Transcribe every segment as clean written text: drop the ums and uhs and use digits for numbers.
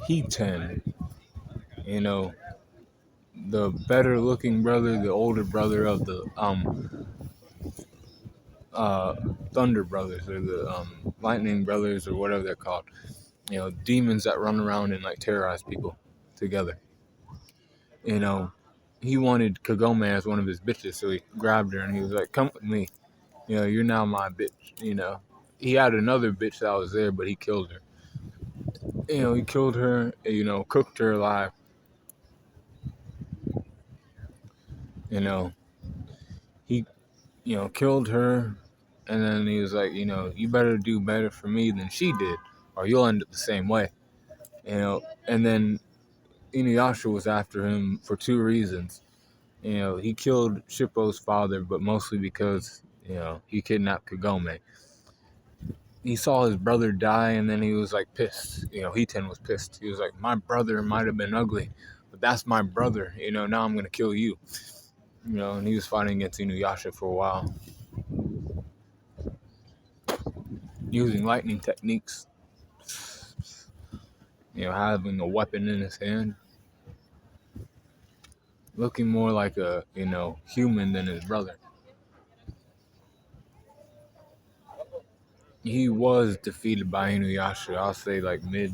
Hiten, you know, the better looking brother, the older brother of the uh Thunder Brothers or the Lightning Brothers or whatever they're called. Demons that run around and like terrorize people together. You know, he wanted Kagome as one of his bitches, so he grabbed her and he was like, "Come with me. You're now my bitch." He had another bitch that was there, but he killed her. He killed her. Cooked her alive. You know, he killed her, and then he was like, you better do better for me than she did, or you'll end up the same way. And then Inuyasha was after him for two reasons. He killed Shippo's father, but mostly because he kidnapped Kagome. He saw his brother die, and then he was like pissed. Hiten was pissed. He was like, my brother might have been ugly, but that's my brother. Now I'm gonna kill you. And he was fighting against Inuyasha for a while, using lightning techniques. Having a weapon in his hand, looking more like a human than his brother. He was defeated by Inuyasha. I'll say like mid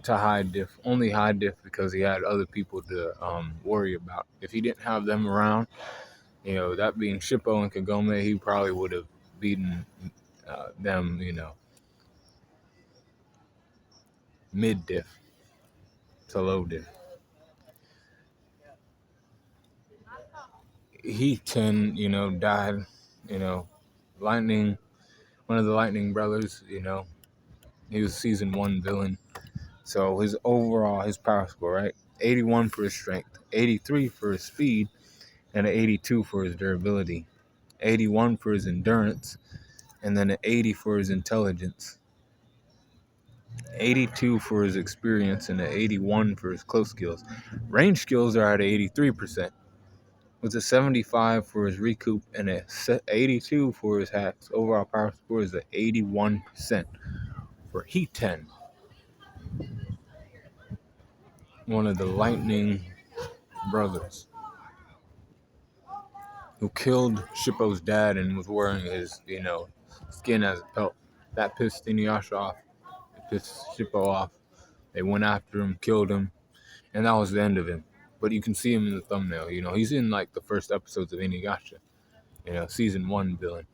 to high diff, only high diff because he had other people to worry about. If he didn't have them around, that being Shippo and Kagome, he probably would have beaten them, mid diff to low diff. Hiten, died, Lightning, one of the Lightning brothers, he was season 1 villain. So his power score, right? 81 for his strength, 83 for his speed, and an 82 for his durability, 81 for his endurance, and then an 80 for his intelligence, 82 for his experience, and an 81 for his close skills. Range skills are at 83%, with a 75 for his recoup and a 82 for his hacks. Overall power score is at 81% for Hiten, one of the Lightning brothers, who killed Shippo's dad and was wearing his, skin as a pelt. That pissed Inuyasha off. It pissed Shippo off. They went after him, killed him, and that was the end of him. But you can see him in the thumbnail. He's in like the first episodes of Inuyasha. Season 1 villain.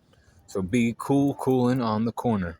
So be cooling on the corner.